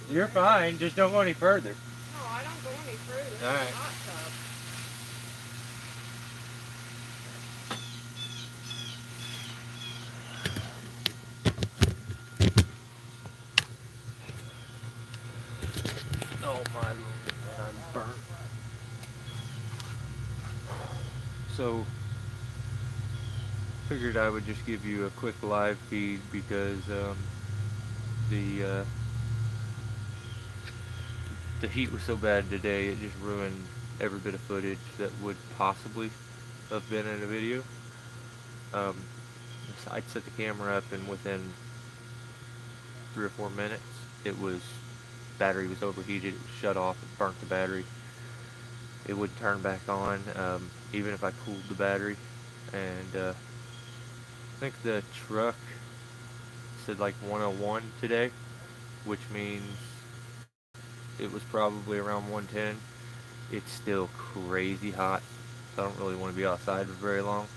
You're fine. Just don't go any further. No, I don't go any further. All It's right. a hot tub. Oh my Lord, I'm burnt. So figured I would just give you a quick live feed because the uh, the heat was so bad today. It just ruined every bit of footage that would possibly have been in a video. Um, I'd set the camera up, and within 3 or 4 minutes, it was battery was overheated. It was shut off. It burnt the battery. It would turn back on, even if I cooled the battery. And I think the truck said like 101 today, which means it was probably around 110. It's still crazy hot, so I don't really want to be outside for very long.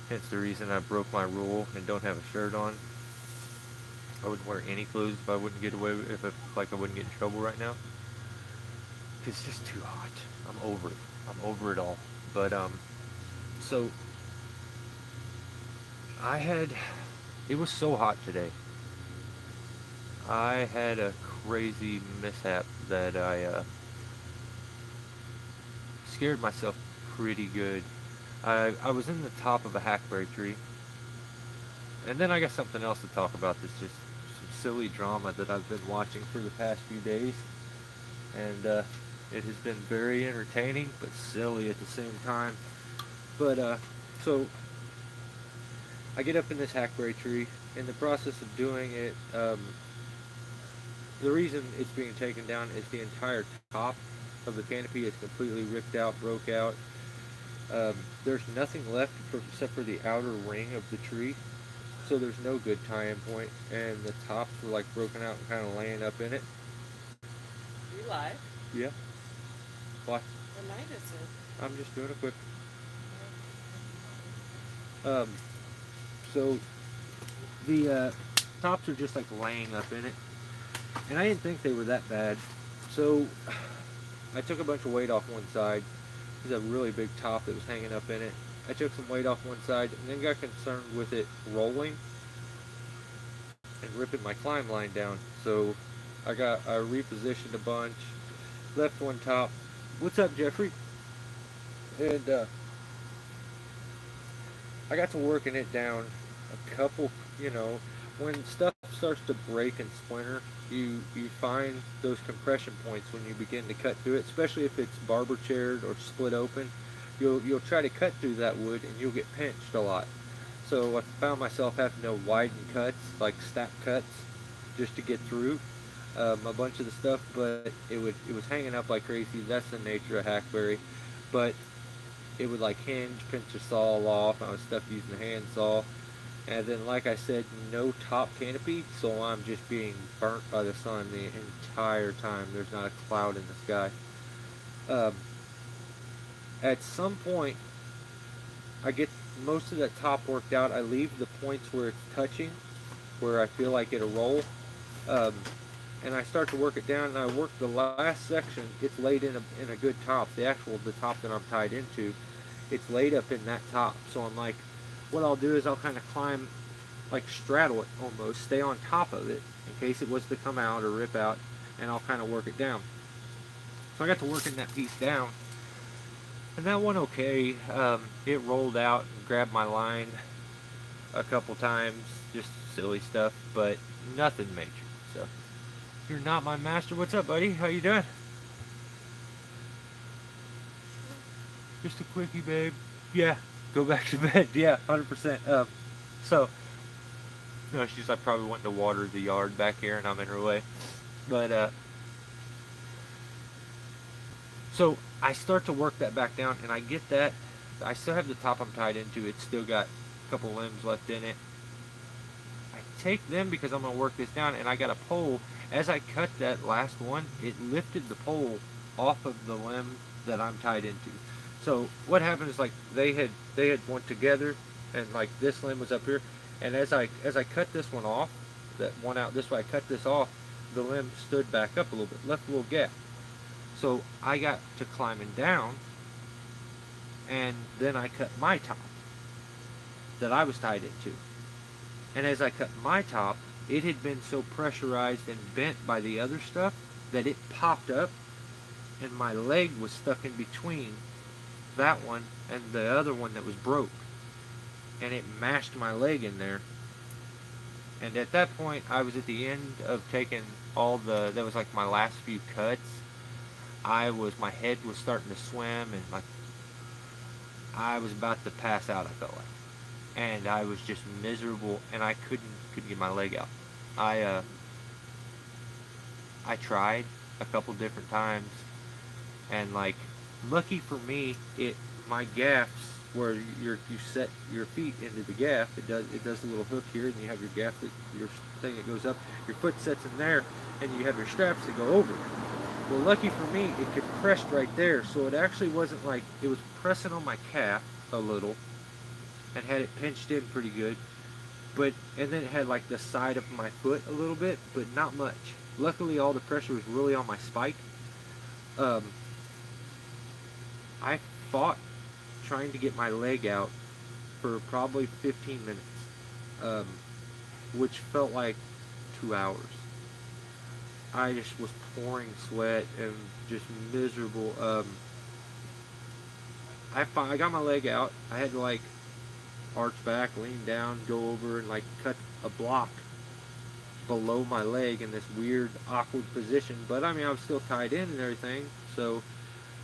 Hence the reason I broke my rule and don't have a shirt on. I wouldn't wear any clothes if I wouldn't get away with, if it, like I wouldn't get in trouble right now. It's just too hot. I'm over it. I'm over it all. But so I had. It was so hot today. I had a crazy mishap that I scared myself pretty good. I was in the top of a hackberry tree, and then I got something else to talk about. That's just some silly drama that I've been watching for the past few days, and it has been very entertaining but silly at the same time. But so I get up in this hackberry tree. In the process of doing it, the reason it's being taken down is the entire top of the canopy is completely ripped out, broke out. There's nothing left except for the outer ring of the tree, so there's no good tie-in point, and the tops were like broken out and kind of laying up in it. You live? Yeah. Why? What night is it? I'm just doing a quick. Um, so the tops are just like laying up in it, and I didn't think they were that bad. So I took a bunch of weight off one side. There's a really big top that was hanging up in it. I took some weight off one side and then got concerned with it rolling and ripping my climb line down. So I repositioned a bunch, left one top. What's up, Jeffrey? And I got to working it down a couple, you know, when stuff starts to break and splinter, you find those compression points when you begin to cut through it, especially if it's barber chaired or split open. You'll try to cut through that wood and you'll get pinched a lot. So I found myself having to widen cuts, like snap cuts, just to get through a bunch of the stuff. But it was hanging up like crazy. That's the nature of hackberry. But it would like hinge, pinch the saw off. I was stuck using the hand saw. And then, like I said, no top canopy, so I'm just being burnt by the sun the entire time. There's not a cloud in the sky. Um, at some point, I get most of that top worked out. I leave the points where it's touching, where I feel like it'll roll. Um, and I start to work it down, and I work the last section. It's laid in a good top. The top that I'm tied into, it's laid up in that top. So I'm like, what I'll do is I'll kind of climb, like straddle it almost, stay on top of it in case it was to come out or rip out, and I'll kind of work it down. So I got to working that piece down, and that went okay. It rolled out and grabbed my line a couple times, just silly stuff, but nothing major. So you're not my master. What's up, buddy? How you doing? Just a quickie, babe. Yeah, go back to bed. Yeah, 100%. So, no, she's like probably wanting to water the yard back here, and I'm in her way. But so I start to work that back down, and I get that. I still have the top I'm tied into. It's still got a couple limbs left in it. I take them because I'm gonna work this down, and I got a pole. As I cut that last one, it lifted the pole off of the limb that I'm tied into. So what happened is like they had went together, and like this limb was up here, and as I cut this one off, that one out this way, I cut this off. the limb stood back up a little bit, left a little gap. So I got to climbing down, and then I cut my top that I was tied into. And as I cut my top, it had been so pressurized and bent by the other stuff that it popped up, and my leg was stuck in between that one and the other one that was broke. And it mashed my leg in there. And at that point, I was at the end of taking that was like my last few cuts. My head was starting to swim, and like I was about to pass out, I felt like. And I was just miserable, and I couldn't get my leg out. I I tried a couple different times, and like, lucky for me, my gaffs where you set your feet into the gaff, it does a little hook here, and you have your gaff your thing that goes up. Your foot sets in there, and you have your straps that go over it. Well, lucky for me, it compressed right there, so it actually wasn't like it was pressing on my calf a little, and had it pinched in pretty good. And then it had like the side of my foot a little bit, but not much. Luckily, all the pressure was really on my spike. Um, I fought trying to get my leg out for probably 15 minutes, um, which felt like 2 hours. I just was pouring sweat and just miserable. I got my leg out. I had to like arch back, lean down, go over, and like cut a block below my leg in this weird, awkward position. But I mean, I was still tied in and everything, so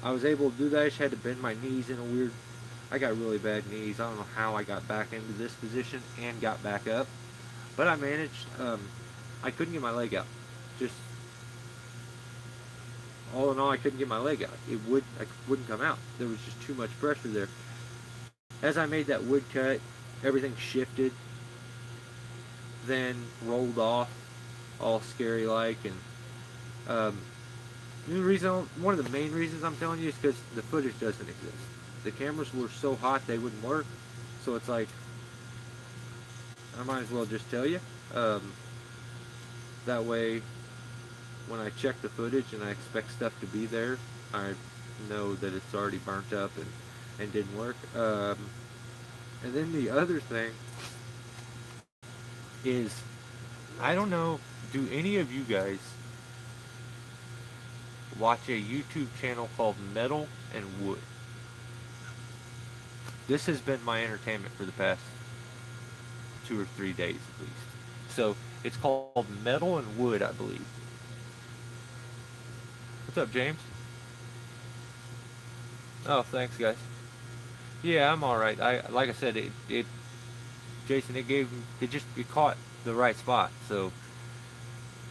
I was able to do that. I just had to bend my knees in a weird. I got really bad knees. I don't know how I got back into this position and got back up, but I managed. I couldn't get my leg out. Just all in all, I couldn't get my leg out. I wouldn't come out. There was just too much pressure there. As I made that wood cut, everything shifted, then rolled off, all scary like, and one of the main reasons I'm telling you is because the footage doesn't exist. The cameras were so hot they wouldn't work, so it's like I might as well just tell you. That way, when I check the footage and I expect stuff to be there, I know that it's already burnt up and didn't work. And then the other thing is, I don't know, do any of you guys watch a YouTube channel called Metal and Wood? This has been my entertainment for the past 2 or 3 days at least. So it's called Metal and Wood, I believe. What's up, James? Oh, thanks, guys. Yeah, I'm all right. Like I said, Jason, it caught the right spot. So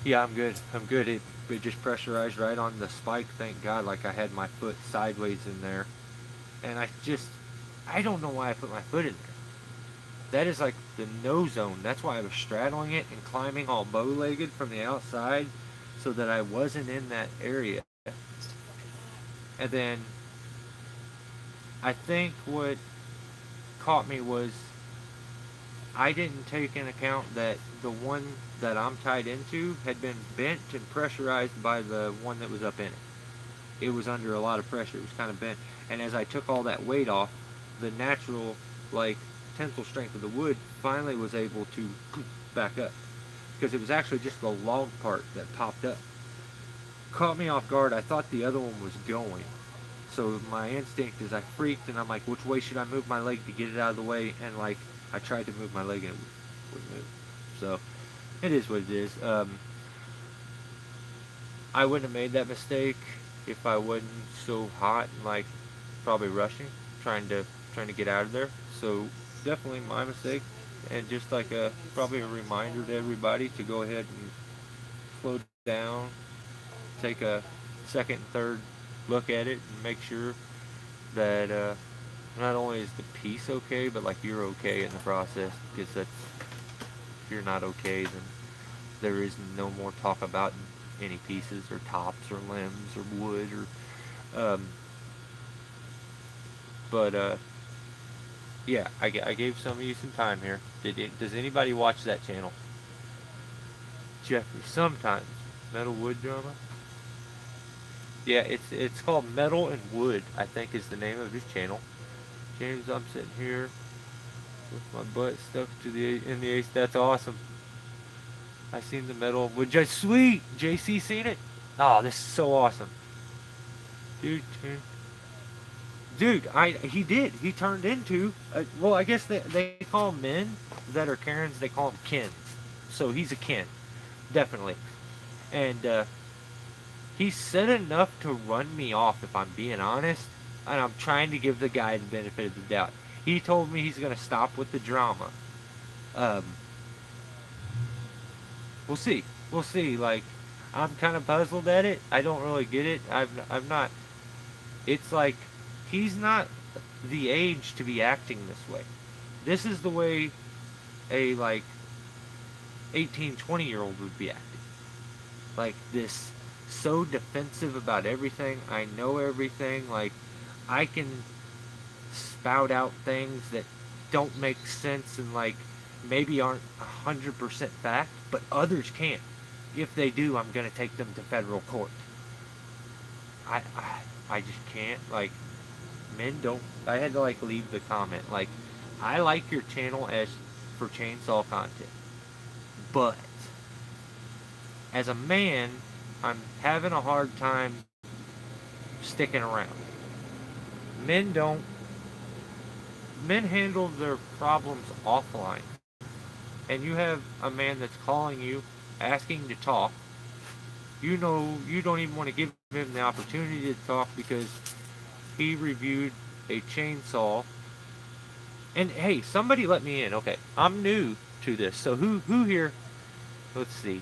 yeah, I'm good. I'm good. It just pressurized right on the spike. Thank God. Like I had my foot sideways in there, and I don't know why I put my foot in there. That is like the no zone. That's why I was straddling it and climbing all bow-legged from the outside, so that I wasn't in that area. And then I think what caught me was I didn't take into account that the one that I'm tied into had been bent and pressurized by the one that was up in it. It was under a lot of pressure. It was kind of bent. And as I took all that weight off, the natural, like, tensile strength of the wood finally was able to back up. Because it was actually just the log part that popped up. Caught me off guard. I thought the other one was going. So my instinct is I freaked, and I'm like, which way should I move my leg to get it out of the way? And like, I tried to move my leg and it wouldn't move. So it is what it is. I wouldn't have made that mistake if I wasn't so hot and like probably rushing, trying to get out of there. So definitely my mistake, and just like probably a reminder to everybody to go ahead and slow down, take a second and third look at it, and make sure that not only is the piece okay, but like you're okay in the process. Because if you're not okay, then there is no more talk about any pieces or tops or limbs or wood or but yeah, I gave some of you some time here. Does anybody watch that channel? Jeffrey, sometimes. Metal wood drama. Yeah, it's called Metal and Wood, I think is the name of his channel. James, I'm sitting here with my butt stuck to in the ace. That's awesome. I seen the Metal and Wood. Just sweet. JC seen it? Oh, this is so awesome, dude. Dude, he did. He turned into well, I guess they call men that are Karens. They call them Kens. So he's a Ken, definitely. And he said enough to run me off, if I'm being honest. And I'm trying to give the guy the benefit of the doubt. He told me he's gonna stop with the drama. Um, we'll see. We'll see. Like, I'm kind of puzzled at it. I don't really get it. I've not. It's like he's not the age to be acting this way. This is the way a like 18, 20-year-old would be acting. Like this, so defensive about everything. I know everything. Like I can spout out things that don't make sense and like maybe aren't 100% fact, but others can't. If they do, I'm gonna take them to federal court. I, I, I just can't. Like men don't. I had to like leave the comment. Like I like your channel as for chainsaw content, but as a man, I'm having a hard time sticking around. Men don't. Men handle their problems offline. And you have a man that's calling you, asking to talk. You know, you don't even want to give him the opportunity to talk because he reviewed a chainsaw. And hey, somebody let me in. Okay, I'm new to this. So who here? Let's see.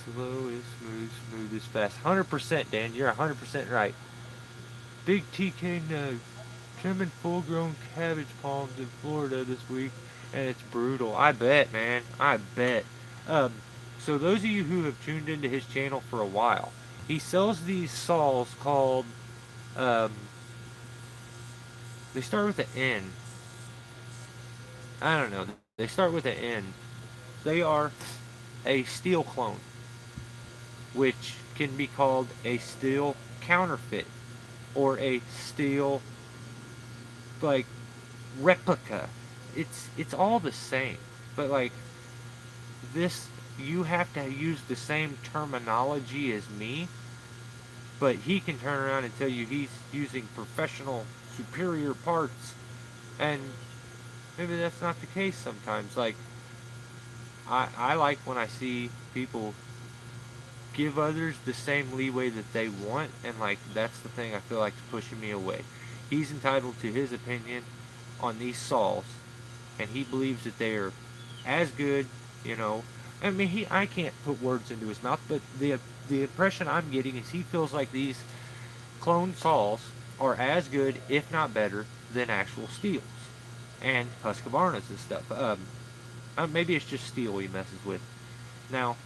Slow is smooth, smooth is fast. 100%, Dan. You're 100% right. Big TK Nugs trimming full-grown cabbage palms in Florida this week, and it's brutal. I bet, man. I bet. Um, so those of you who have tuned into his channel for a while, he sells these saws called. Um, they start with an N. I don't know. They start with an N. They are a steel clone, which can be called a steel counterfeit or a steel like replica. It's all the same, but like this, you have to use the same terminology as me, but he can turn around and tell you he's using professional superior parts, and maybe that's not the case sometimes. Like I like when I see people give others the same leeway that they want, and like that's the thing I feel like is pushing me away. He's entitled to his opinion on these saws, and he believes that they are as good, you know. I mean, I can't put words into his mouth, but the impression I'm getting is he feels like these clone saws are as good, if not better, than actual steels and Husqvarnas and stuff. Maybe it's just steel he messes with. Now,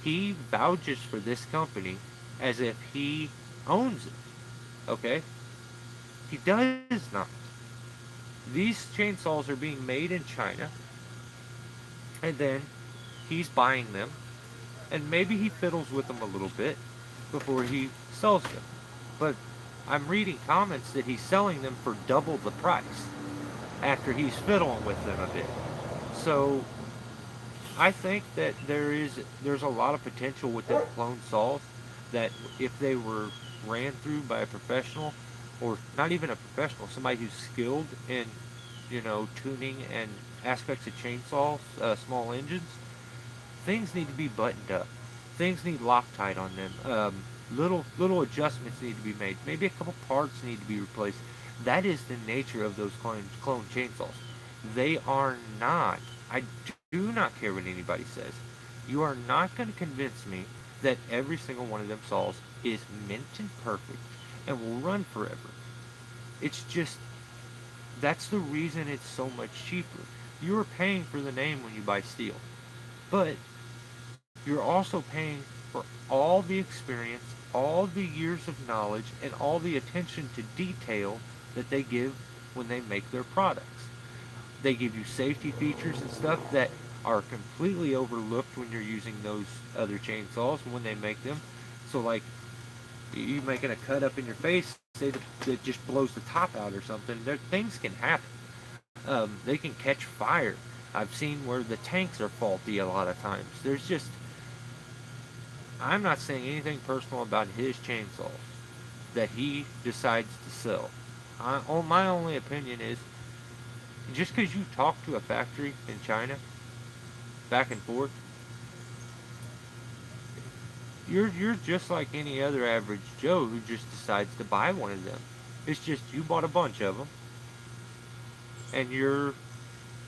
he vouches for this company as if he owns it. Okay, he does not. These chainsaws are being made in China, and then he's buying them, and maybe he fiddles with them a little bit before he sells them. But I'm reading comments that he's selling them for double the price after he's fiddling with them a bit. So I think that there's a lot of potential with them clone saws that if they were ran through by a professional, or not even a professional, somebody who's skilled in, you know, tuning and aspects of chainsaws, small engines, things need to be buttoned up. Things need Loctite on them. Little adjustments need to be made. Maybe a couple parts need to be replaced. That is the nature of those clone chainsaws. They are not. I do not care what anybody says. You are not going to convince me that every single one of them saws is mint and perfect and will run forever. It's just that's the reason it's so much cheaper. You're paying for the name when you buy steel, but you're also paying for all the experience, all the years of knowledge, and all the attention to detail that they give when they make their products. They give you safety features and stuff that are completely overlooked when you're using those other chainsaws when they make them. So like you making a cut up in your face, say that just blows the top out or something. There things can happen. They can catch fire. I've seen where the tanks are faulty a lot of times. There's just I'm not saying anything personal about his chainsaws that he decides to sell. My only opinion is just because you talk to a factory in China back and forth, you're just like any other average Joe who just decides to buy one of them. It's just you bought a bunch of them, and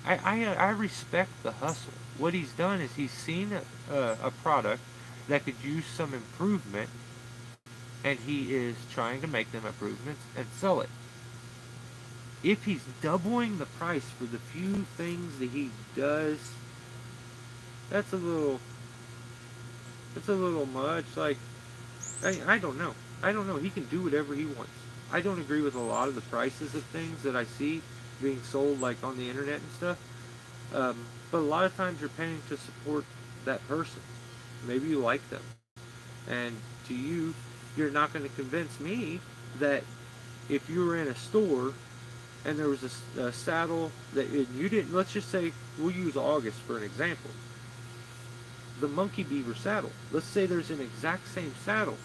I respect the hustle. What he's done is he's seen a product that could use some improvement, and he is trying to make them improvements and sell it. If he's doubling the price for the few things that he does, that's a little much. Like I don't know. I don't know. He can do whatever he wants. I don't agree with a lot of the prices of things that I see being sold like on the internet and stuff. But a lot of times you're paying to support that person. Maybe you like them, and to you, you're not going to convince me that if you were in a store and there was a saddle that you didn't. Let's just say we'll use August for an example. The monkey beaver saddle. Let's say there's an exact same saddle.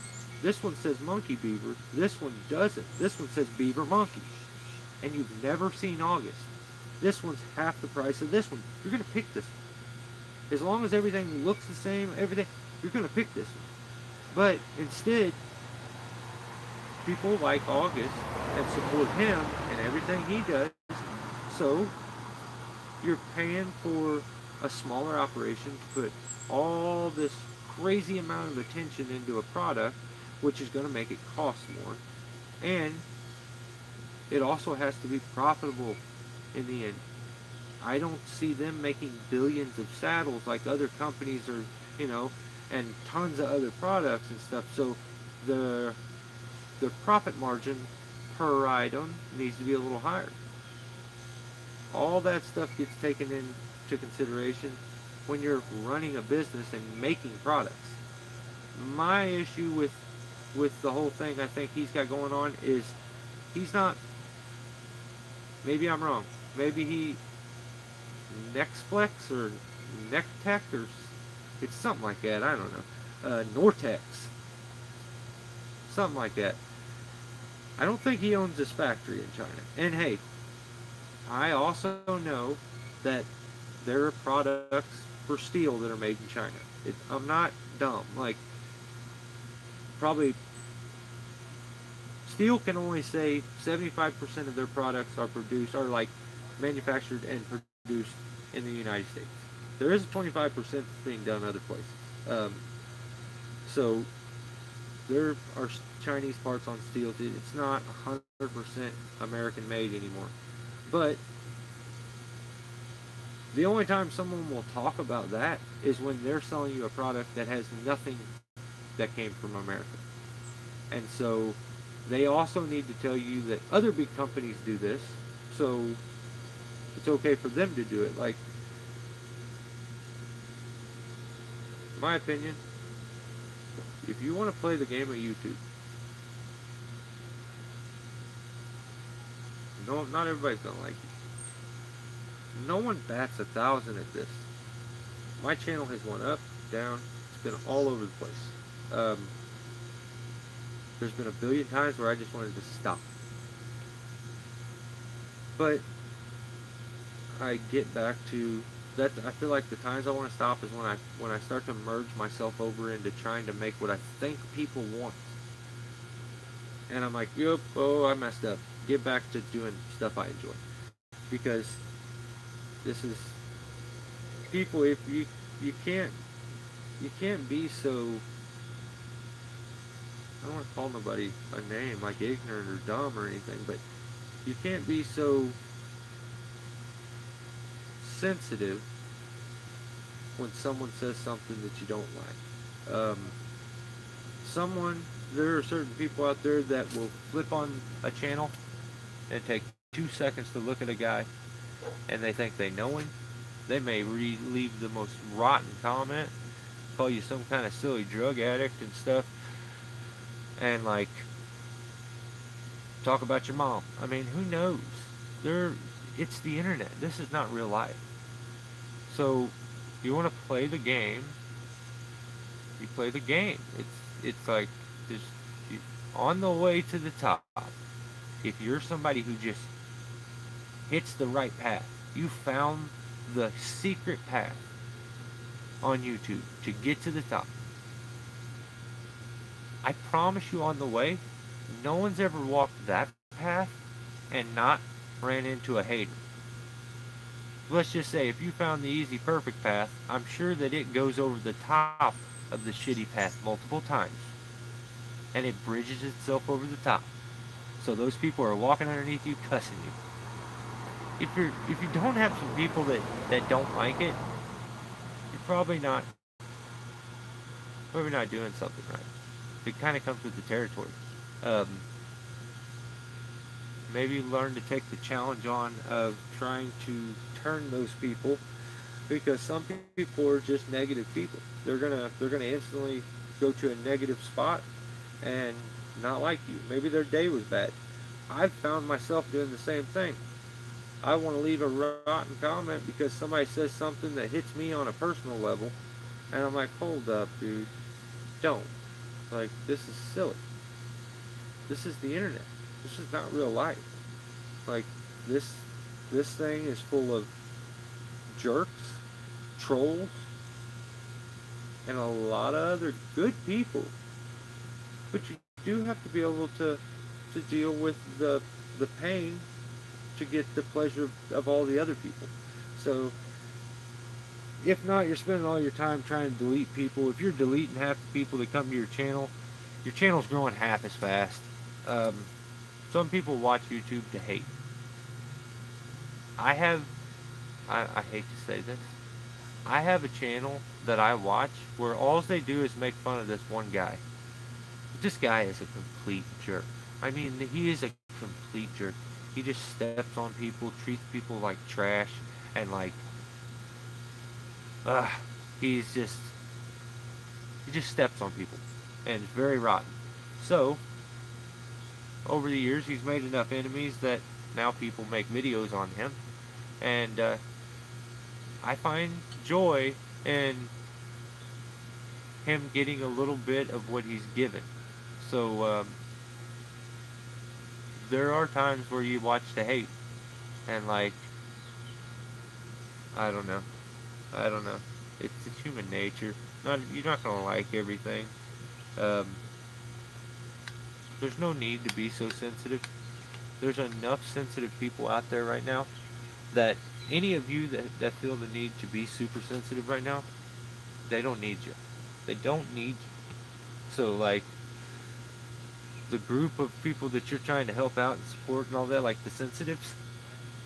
This one says monkey beaver. This one doesn't. This one says beaver monkey. And you've never seen August. This one's half the price of this one. You're going to pick this one. As long as everything looks the same, everything, you're going to pick this one. But instead, people like August and support him and everything he does. So you're paying for a smaller operation to put all this crazy amount of attention into a product, which is going to make it cost more. And it also has to be profitable in the end. I don't see them making billions of saddles like other companies are, and tons of other products and stuff. So the profit margin per item needs to be a little higher. All that stuff gets taken into consideration when you're running a business and making products. My issue with the whole thing I think he's got going on is he's not, maybe I'm wrong, maybe he Nexplex or Nectech or it's something like that, I don't know, Nortex, something like that. I don't think he owns this factory in China. And hey, I also know that there are products for steel that are made in China. I'm not dumb. Like, probably steel can only say 75% of their products are like manufactured and produced in the United States. There is a 25% being done other places. So there are Chinese parts on steel. It's not 100% American made anymore. But the only time someone will talk about that is when they're selling you a product that has nothing that came from America. And so they also need to tell you that other big companies do this, so it's okay for them to do it. Like, in my opinion, if you want to play the game of YouTube, no, not everybody's gonna like you. No one bats 1,000 at this. My channel has went up, down. It's been all over the place. There's been a billion times where I just wanted to stop. But I get back to that. I feel like the times I want to stop is when I start to merge myself over into trying to make what I think people want. And I'm like, yep, oh, I messed up. Get back to doing stuff I enjoy. Because this is people. If you can't be so. I don't want to call nobody a name like ignorant or dumb or anything, but you can't be so sensitive when someone says something that you don't like. There are certain people out there that will flip on a channel and take 2 seconds to look at a guy and they think they know him They may leave the most rotten comment, call you some kind of silly drug addict and stuff, and like talk about your mom. I mean, who knows? They're it's the internet. This is not real life. So you want to play the game, you play the game. It's like just you, on the way to the top. If you're somebody who just hits the right path, you found the secret path on YouTube to get to the top. I promise you on the way, no one's ever walked that path and not ran into a hater. Let's just say if you found the easy perfect path, I'm sure that it goes over the top of the shitty path multiple times and it bridges itself over the top. So those people are walking underneath you cussing you. If you don't have some people that don't like it, you're probably not doing something right. It kind of comes with the territory. Um, Maybe learn to take the challenge on of trying to turn those people, because some people are just negative people. They're gonna instantly go to a negative spot and not like you. Maybe their day was bad. I've found myself doing the same thing. I want to leave a rotten comment because somebody says something that hits me on a personal level, and I'm like, hold up, dude, don't. Like, this is silly. This is the internet. This is not real life. Like, this this thing is full of jerks, trolls, and a lot of other good people. But you do have to be able to deal with the pain to get the pleasure of all the other people. So if not, you're spending all your time trying to delete people. If you're deleting half the people that come to your channel's growing half as fast. Um, some people watch YouTube to hate. I have, I hate to say this, I have a channel that I watch where all they do is make fun of this one guy. This guy is a complete jerk. I mean, he is a complete jerk. He just steps on people, treats people like trash, and like, uh, he's just, he just steps on people, and it's very rotten. So, over the years, he's made enough enemies that now people make videos on him, and I find joy in him getting a little bit of what he's given. So, there are times where you watch the hate, and like, I don't know, I don't know. It's human nature. Not you're not gonna like everything. Um, there's no need to be so sensitive. There's enough sensitive people out there right now that any of you that feel the need to be super sensitive right now, they don't need you. They don't need you. So like the group of people that you're trying to help out and support and all that, like the sensitives,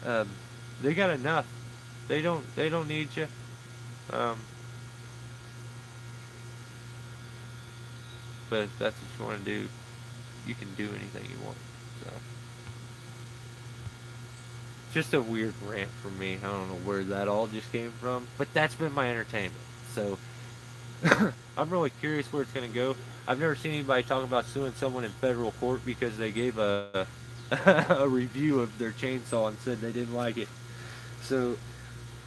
um, they got enough. They don't need you. Um, but if that's what you want to do, you can do anything you want. So just a weird rant from me. I don't know where that all just came from, but that's been my entertainment. So I'm really curious where it's going to go. I've never seen anybody talk about suing someone in federal court because they gave a a review of their chainsaw and said they didn't like it. So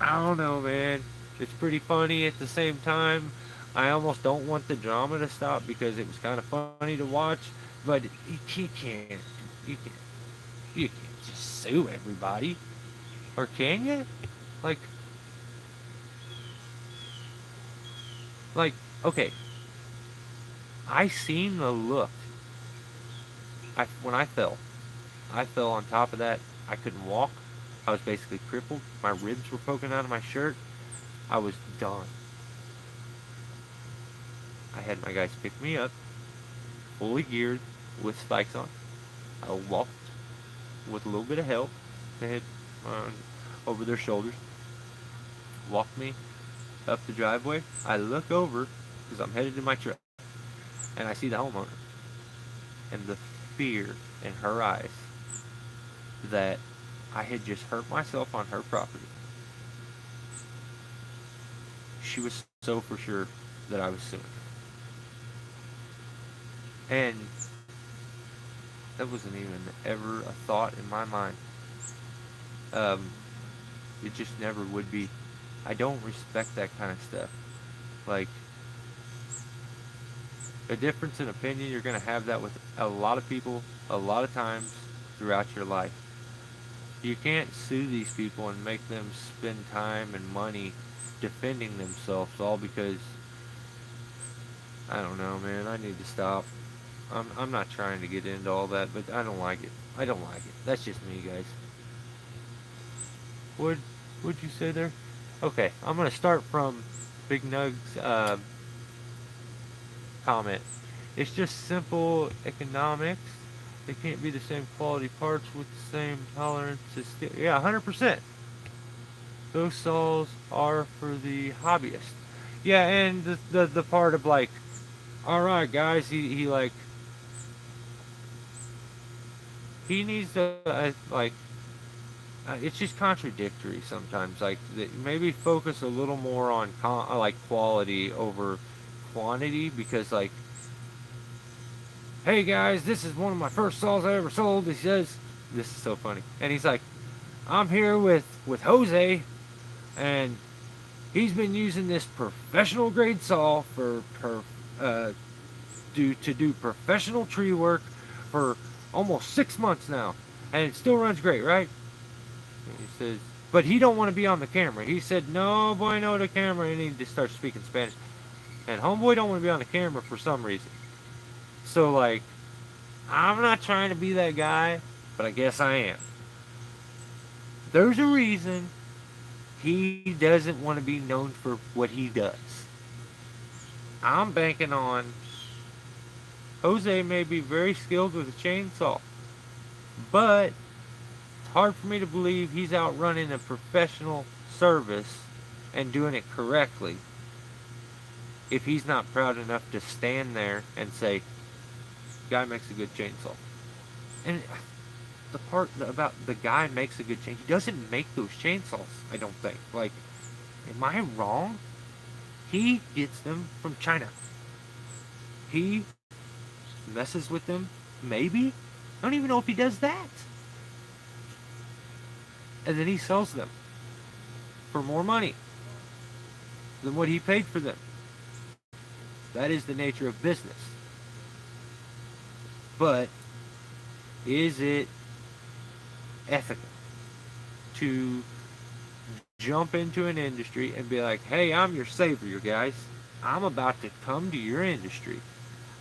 I don't know, man. It's pretty funny at the same time. I almost don't want the drama to stop because it was kind of funny to watch, but you can't you can't just sue everybody, or can you? Like like okay, I seen the look. When I fell on top of that. I couldn't walk. I was basically crippled. My ribs were poking out of my shirt. I was done. I had my guys pick me up, fully geared, with spikes on. I walked with a little bit of help. They had over their shoulders. Walked me up the driveway. I look over because I'm headed to my truck, and I see the homeowner, and the fear in her eyes that I had just hurt myself on her property. she was so for sure that I was suing. And that wasn't even ever a thought in my mind. Um, it just never would be. I don't respect that kind of stuff. Like, a difference in opinion, you're going to have that with a lot of people, a lot of times throughout your life. You can't sue these people and make them spend time and money defending themselves all because, I don't know, man, I need to stop. I'm not trying to get into all that, but I don't like it. I don't like it. That's just me, guys. What would you say there? Okay, I'm gonna start from Big Nug's comment. It's just simple economics. They can't be the same quality parts with the same tolerance as steel. Yeah, 100%. Those saws are for the hobbyist. Yeah, and the part of like, all right, guys, he like he needs to like it's just contradictory sometimes. Like maybe focus a little more on like quality over quantity because like, hey guys, this is one of my first saws I ever sold. He says, this is so funny, and he's like, I'm here with Jose, and he's been using this professional grade saw uh, to do professional tree work for almost 6 months now, and it still runs great, right? And he says, but he don't want to be on the camera. He said, no, boy, no, the camera, and he just starts speaking Spanish. And homeboy don't want to be on the camera for some reason. So like, I'm not trying to be that guy, but I guess I am. There's a reason he doesn't want to be known for what he does. I'm banking on Jose may be very skilled with a chainsaw, but it's hard for me to believe he's out running a professional service and doing it correctly if he's not proud enough to stand there and say, guy makes a good chainsaw. And the part about the guy makes a good chainsaw, he doesn't make those chainsaws, I don't think. Like, am I wrong? He gets them from China. He messes with them, maybe? I don't even know if he does that. And then he sells them for more money than what he paid for them. That is the nature of business. But is it ethical to jump into an industry and be like, hey, I'm your savior, guys. I'm about to come to your industry.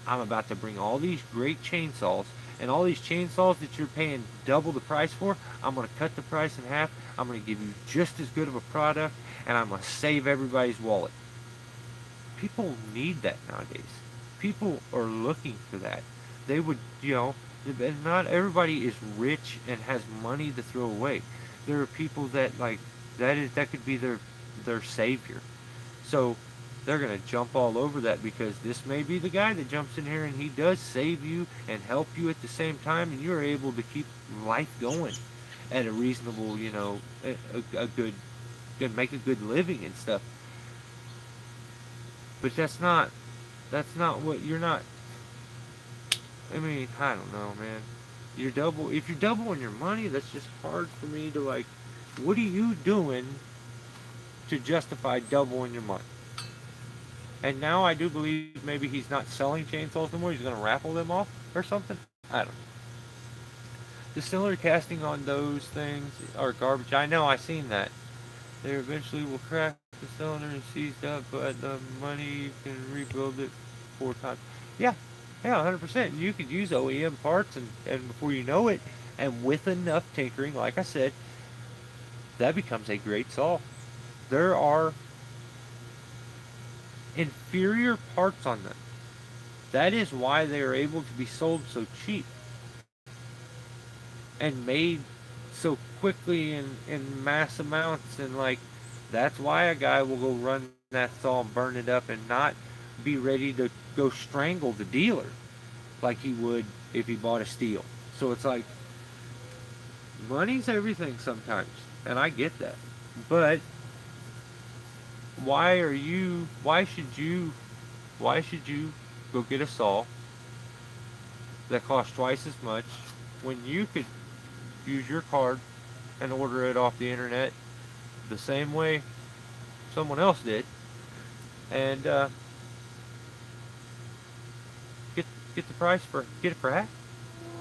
I'm about to bring all these great chainsaws, and all these chainsaws that you're paying double the price for, I'm going to cut the price in half. I'm going to give you just as good of a product, and I'm going to save everybody's wallet. People need that nowadays. People are looking for that. They would, and not everybody is rich and has money to throw away. There are people that like that could be their savior. So they're gonna jump all over that because this may be the guy that jumps in here and he does save you and help you at the same time, and you're able to keep life going at a reasonable, a good, make a good living and stuff. But that's not what you're not. I mean, I don't know, man. If you're doubling your money, that's just hard for me to like. What are you doing to justify doubling your money? And now I do believe maybe he's not selling chainsaws anymore. He's going to raffle them off or something. I don't know. The cylinder casting on those things are garbage. I know, I seen that. They eventually will crack the cylinder and seized up, but the money you can rebuild it 4 times. Yeah, yeah, 100%. You could use OEM parts, and before you know it, and with enough tinkering, like I said, that becomes a great saw. There are inferior parts on them. That is why they are able to be sold so cheap and made so quickly in mass amounts, and like that's why a guy will go run that saw and burn it up and not be ready to go strangle the dealer like he would if he bought a steel. So it's like money's everything sometimes, and I get that, but why should you go get a saw that costs twice as much when you could use your card and order it off the internet the same way someone else did, and get get the price for get it for half.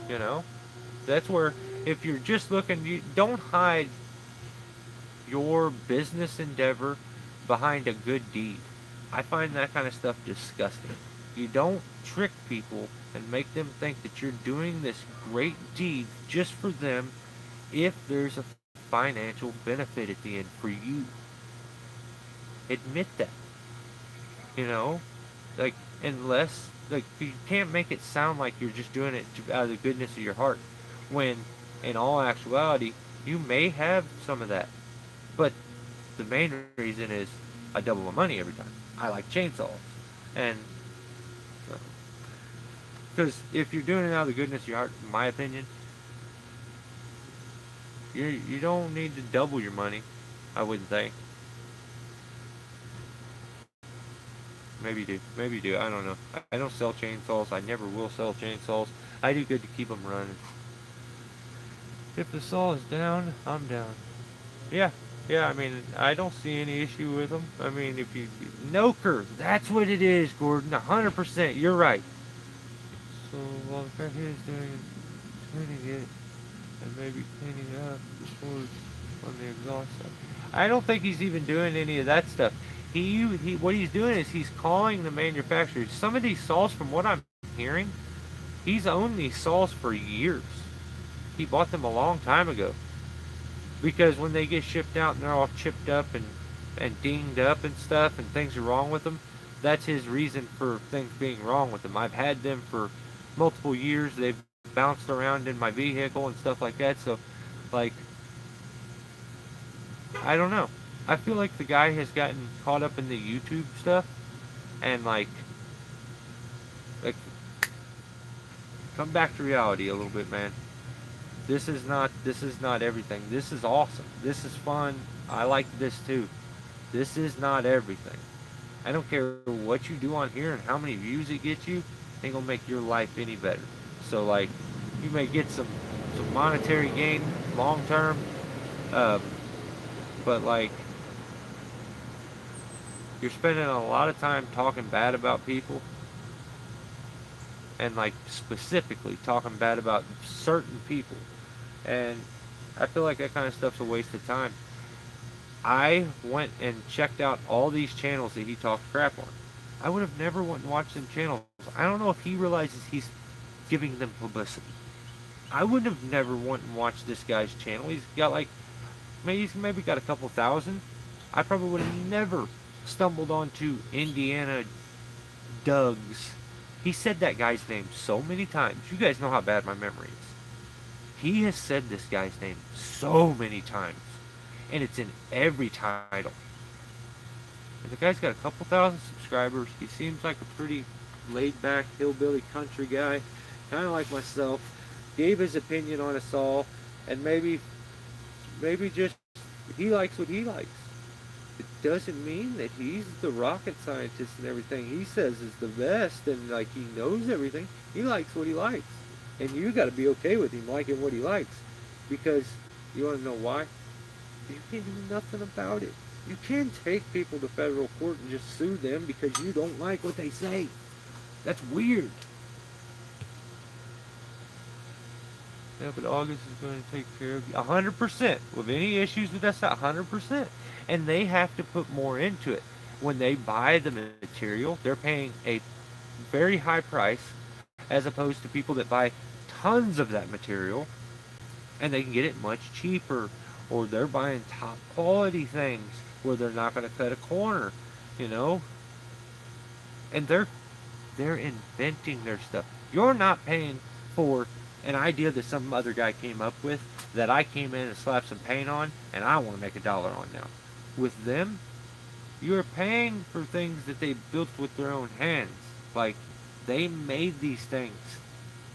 You know, that's where if you're just looking, you don't hide your business endeavor behind a good deed. I find that kind of stuff disgusting. You don't trick people and make them think that you're doing this great deed just for them if there's a financial benefit at the end for you. Admit that. You know? Like, unless, like, you can't make it sound like you're just doing it out of the goodness of your heart. When, in all actuality, you may have some of that. But the main reason is I double my money every time. I like chainsaws. And, because if you're doing it out of the goodness of your heart, in my opinion, you don't need to double your money. I wouldn't think. Maybe you do. Maybe you do. I don't know. I don't sell chainsaws. I never will sell chainsaws. I do good to keep them running. If the saw is down, I'm down. Yeah. Yeah, I mean, I don't see any issue with them. I mean, if you... No curve. That's what it is, Gordon. 100%. You're right. So, while the crackhead is doing cleaning it, and maybe cleaning up the boards on the exhaust side. I don't think he's even doing any of that stuff. What he's doing is he's calling the manufacturers. Some of these saws, from what I'm hearing, he's owned these saws for years. He bought them a long time ago. Because when they get shipped out and they're all chipped up and dinged up and stuff and things are wrong with them, that's his reason for things being wrong with them. I've had them for multiple years. They've bounced around in my vehicle and stuff like that. So, like, I don't know. I feel like the guy has gotten caught up in the YouTube stuff and like come back to reality a little bit, man. This is not everything. This is awesome. This is fun. I like this too. This is not everything. I don't care what you do on here and how many views it gets you. It ain't gonna make your life any better. So, like, you may get some monetary gain long term, uh, but like you're spending a lot of time talking bad about people and like specifically talking bad about certain people, and I feel like that kind of stuff's a waste of time. I went and checked out all these channels that he talked crap on. I would have never went and watched them channels. I don't know if he realizes he's giving them publicity. I would have never went and watched this guy's channel. He's got like maybe got a couple thousand. I probably would have never stumbled onto Indiana Doug's. He said that guy's name so many times. You guys know how bad my memory is. He has said this guy's name so many times, and it's in every title. And the guy's got a couple thousand subscribers. He seems like a pretty laid-back hillbilly country guy, kind of like myself. Gave his opinion on us all, and maybe just he likes what he likes. It doesn't mean that he's the rocket scientist and everything he says is the best and like he knows everything. He likes what he likes, and you got to be okay with him liking what he likes, because you want to know why? You can't do nothing about it. You can't take people to federal court and just sue them because you don't like what they say. That's weird. Yeah, but August is going to take care of you 100%. With any issues with that, 100%. And they have to put more into it. When they buy the material, they're paying a very high price as opposed to people that buy tons of that material and they can get it much cheaper, or they're buying top quality things where they're not going to cut a corner, you know? And they're inventing their stuff. You're not paying for an idea that some other guy came up with that I came in and slapped some paint on and I want to make $1 on now. With them, you're paying for things that they built with their own hands. Like, they made these things.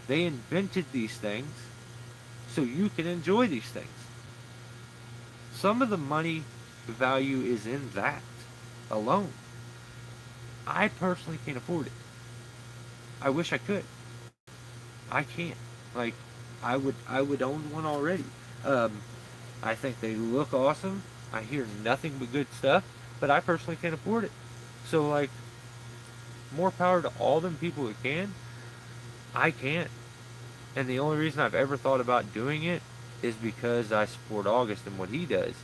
They invented these things so you can enjoy these things. Some of the money value is in that. alone. I personally can't afford it. I wish I could. I can't. Like, I would own one already. Um, I think they look awesome. I hear nothing but good stuff, but I personally can't afford it. So like, more power to all them people who can. I can't. And the only reason I've ever thought about doing it is because I support August and what he does.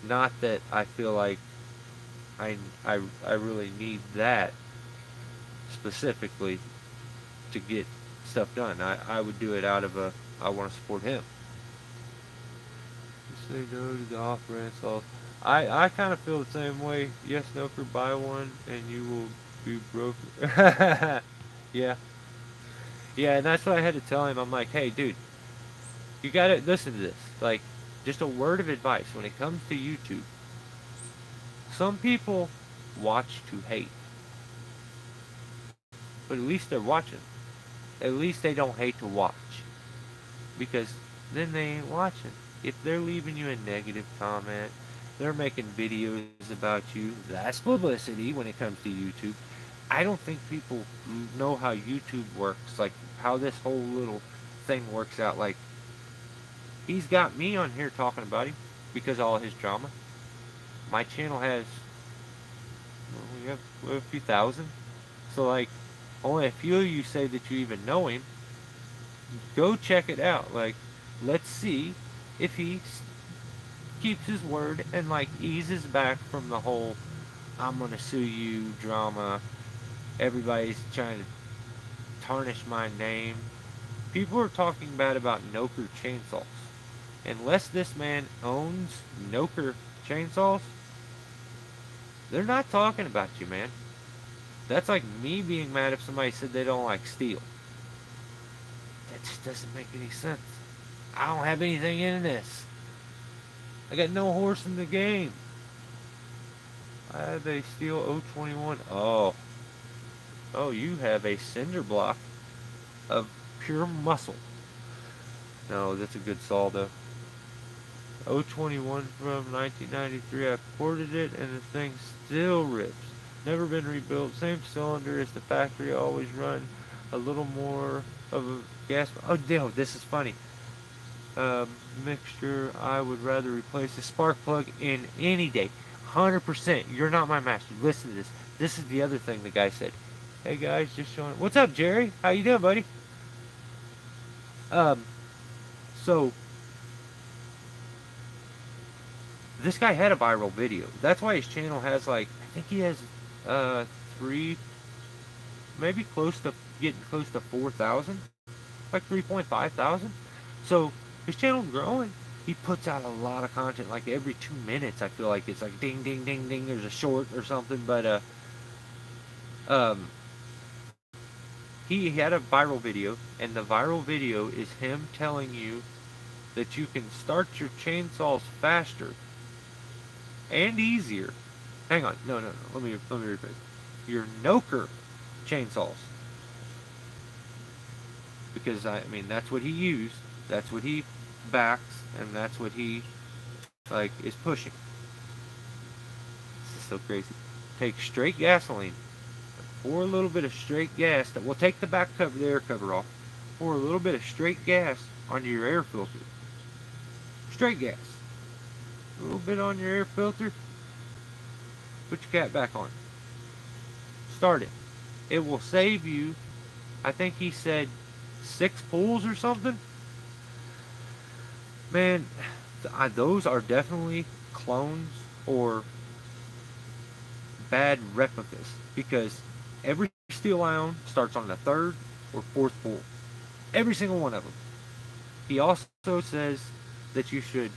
Not that I feel like I really need that specifically to get stuff done. I would do it out of a I want to support him. Say no to the off-brand sauce. I kind of feel the same way. Yes, no, for buy one and you will be broke. Yeah, yeah, and that's what I had to tell him. I'm like, hey, dude, you gotta listen to this. Like, just a word of advice when it comes to YouTube. Some people watch to hate, but at least they're watching. At least they don't hate to watch, because then they ain't watching. If they're leaving you a negative comment, they're making videos about you. That's publicity when it comes to YouTube. I don't think people know how YouTube works, like how this whole little thing works out. Like, he's got me on here talking about him because of all his drama. My channel has, well, we have a few thousand. So like, only a few of you say that you even know him. Go check it out. Like, let's see if he keeps his word and like eases back from the whole I'm gonna sue you drama. Everybody's trying to tarnish my name. People are talking bad about Noker chainsaws. Unless this man owns Noker chainsaws, they're not talking about you, man. That's like me being mad if somebody said they don't like steel. That just doesn't make any sense. I don't have anything in this. I got no horse in the game. I have a steel 021. Oh, you have a cinder block of pure muscle. No, that's a good saw though. 021 from 1993. I ported it and the thing still rips. Never been rebuilt. Same cylinder as the factory. Always run a little more of a gas. Oh, damn, this is funny. Mixture. I would rather replace the spark plug in any day. 100%. You're not my master. Listen to this. This is the other thing the guy said. Hey guys, just showing. What's up, Jerry? How you doing, buddy? Um, so this guy had a viral video. That's why his channel has like, I think he has three, maybe close to getting close to 4,000, like 3.5 thousand. So his channel's growing. He puts out a lot of content. Like every 2 minutes, I feel like it's like ding, ding, ding, ding. There's a short or something. But um, he had a viral video, and the viral video is him telling you that you can start your chainsaws faster and easier. Hang on, no. Let me rephrase. Your Noker chainsaws, because I mean that's what he used, that's what he backs, and that's what he like is pushing. This is so crazy. Take straight gasoline, pour a little bit of straight gas. That will take the back cover, the air cover off. Pour a little bit of straight gas onto your air filter. Straight gas. A little bit on your air filter. Put your cap back on. Start it. It will save you, I think he said 6 pulls or something. Man, those are definitely clones or bad replicas, because every steel ion starts on the 3rd or 4th pull. Every single one of them. He also says that you should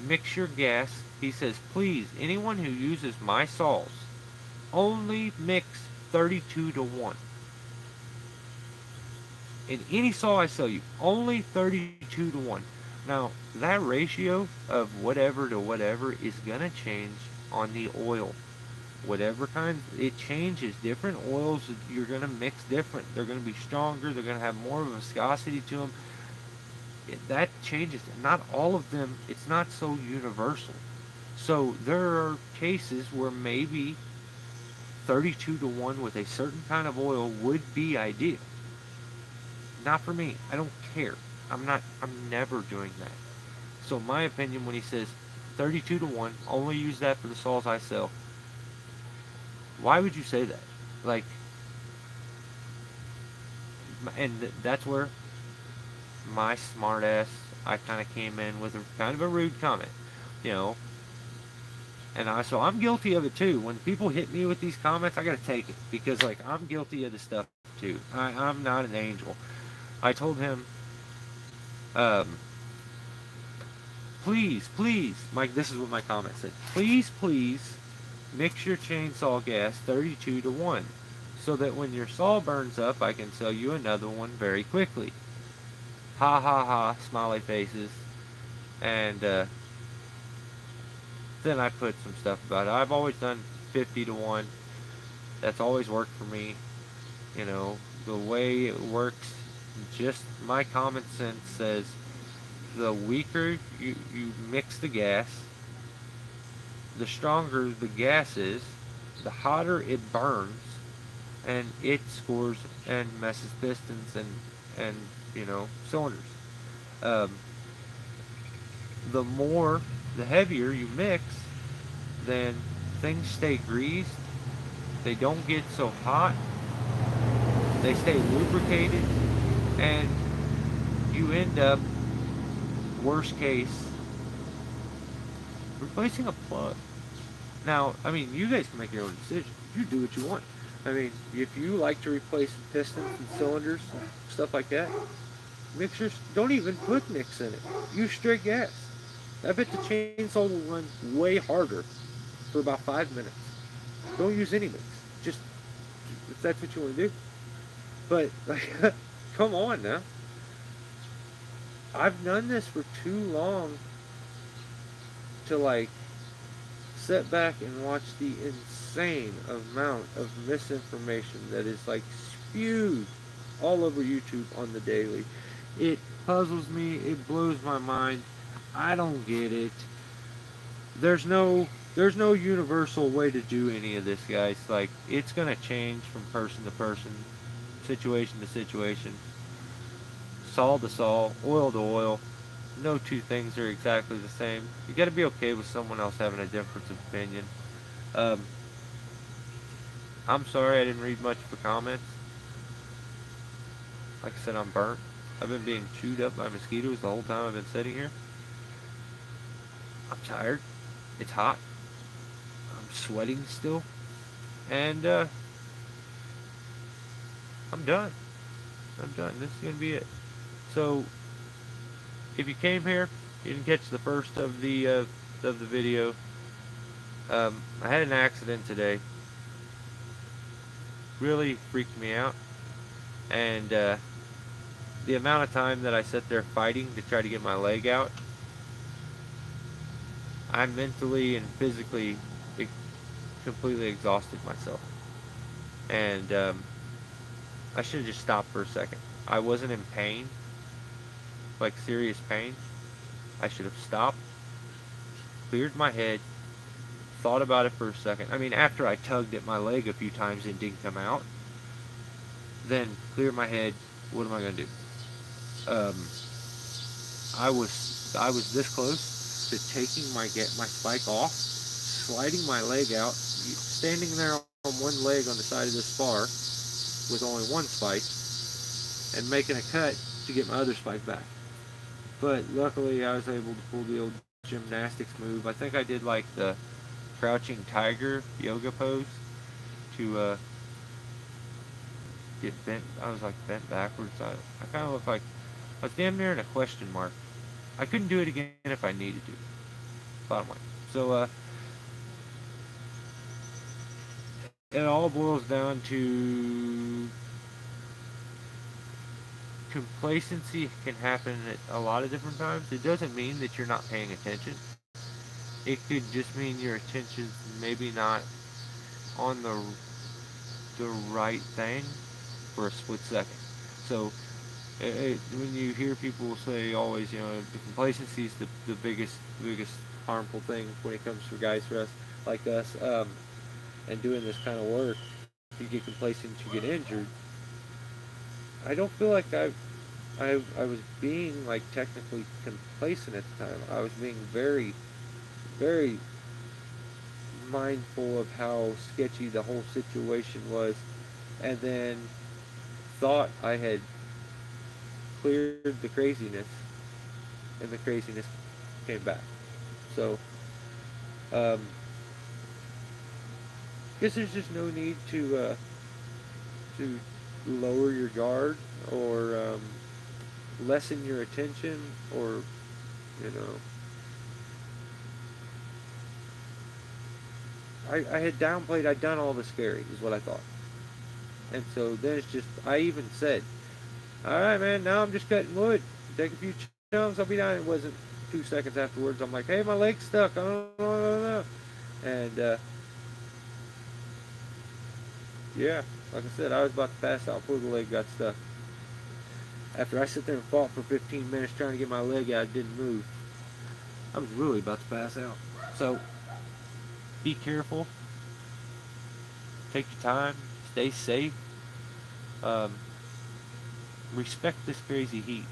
mix your gas. He says, please, anyone who uses my saws, only mix 32 to 1. In any saw I sell you, only 32 to 1. Now, that ratio of whatever to whatever is going to change on the oil. Whatever kind, it changes. Different oils you're going to mix different. They're going to be stronger. They're going to have more viscosity to them. That changes. Not all of them, it's not so universal. So there are cases where maybe 32 to 1 with a certain kind of oil would be ideal. Not for me. I don't care. I'm never doing that. So my opinion, when he says 32 to 1, only use that for the saws I sell. Why would you say that? Like, and that's where my smart ass, I kind of came in with a kind of a rude comment, you know. So I'm guilty of it too. When people hit me with these comments, I gotta take it because like I'm guilty of this stuff too. I'm not an angel. I told him, um, please, Mike. This is what my comment said. Please, mix your chainsaw gas 32 to 1, so that when your saw burns up, I can sell you another one very quickly. Ha ha ha! Smiley faces, and then I put some stuff about it. I've always done 50 to 1. That's always worked for me. You know, the way it works, just my common sense says the weaker you mix the gas, the stronger the gas is, the hotter it burns, and it scores and messes pistons and cylinders. Um, the heavier you mix, then things stay greased. They don't get so hot. They stay lubricated, and you end up, worst case, replacing a plug. Now, I mean, you guys can make your own decision. You do what you want. I mean, if you like to replace pistons and cylinders and stuff like that, mixers, don't even put mix in it. Use straight gas. I bet the chainsaw will run way harder for about 5 minutes. Don't use any mix. Just, if that's what you want to do. But, like, come on now. I've done this for too long to, like, sit back and watch the insane amount of misinformation that is like spewed all over YouTube on the daily. It puzzles me, it blows my mind. I don't get it. There's no universal way to do any of this, guys. Like, it's gonna change from person to person, situation to situation, saw to saw, oil to oil. No two things are exactly the same. You got to be okay with someone else having a difference of opinion. Um, I'm sorry I didn't read much of the comments. Like I said, I'm burnt. I've been being chewed up by mosquitoes the whole time I've been sitting here. I'm tired. It's hot. I'm sweating still. And I'm done. I'm done. This is going to be it. So, if you came here, you didn't catch the first of the video. I had an accident today. Really freaked me out. And the amount of time that I sat there fighting to try to get my leg out, I mentally and physically completely exhausted myself. And I should have just stopped for a second. I wasn't in pain, like serious pain. I should have stopped, cleared my head, thought about it for a second. I mean, after I tugged at my leg a few times and it didn't come out, then clear my head. What am I gonna do? Um, I was this close to taking my spike off, sliding my leg out, standing there on one leg on the side of this bar with only one spike, and making a cut to get my other spike back. But luckily, I was able to pull the old gymnastics move. I think I did like the crouching tiger yoga pose to get bent. I was like bent backwards. I kind of looked like I was damn near in a question mark. I couldn't do it again if I needed to. Bottom line. So it all boils down to complacency can happen at a lot of different times. It doesn't mean that you're not paying attention. It could just mean your attention's maybe not on the right thing for a split second. So when you hear people say always, the complacency is the biggest harmful thing when it comes for guys for us like us, and doing this kind of work. You get complacent, you get injured. I don't feel like I was being like technically complacent at the time. I was being very, very mindful of how sketchy the whole situation was, and then thought I had cleared the craziness, and the craziness came back. So, um, guess there's just no need to lower your guard or lessen your attention or you know. I had downplayed. I'd done all the scary, is what I thought, and so then it's just. I even said, "All right, man. Now I'm just cutting wood. Take a few chunks. I'll be down." It wasn't 2 seconds afterwards. I'm like, "Hey, my leg's stuck. I don't know." And yeah, like I said, I was about to pass out before the leg got stuck. After I sit there and fought for 15 minutes trying to get my leg out, it didn't move. I was really about to pass out. So be careful. Take your time. Stay safe. Um, respect this crazy heat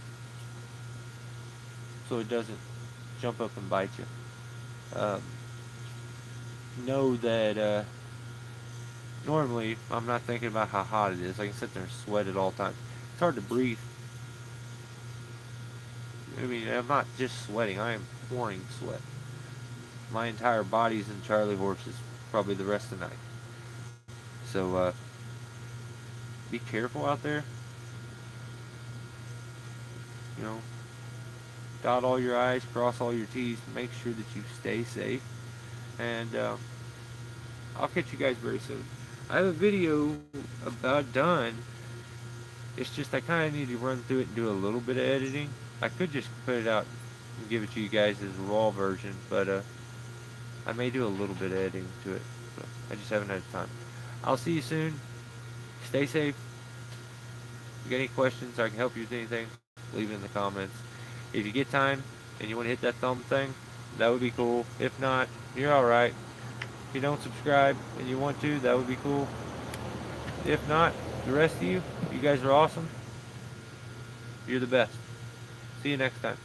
so it doesn't jump up and bite you. Know that normally I'm not thinking about how hot it is. I can sit there and sweat at all times. It's hard to breathe. I mean, I'm not just sweating. I am pouring sweat. My entire body's in Charlie horses probably the rest of the night. So be careful out there. You know, dot all your I's, cross all your T's. Make sure that you stay safe. And I'll catch you guys very soon. I have a video about done. It's just I kind of need to run through it and do a little bit of editing. I could just put it out and give it to you guys as a raw version, but I may do a little bit of editing to it. So I just haven't had time. I'll see you soon. Stay safe. If you got any questions, I can help you with anything, leave it in the comments. If you get time and you want to hit that thumb thing, that would be cool. If not, you're alright. If you don't subscribe and you want to, that would be cool. If not, the rest of you, you guys are awesome. You're the best. See you next time.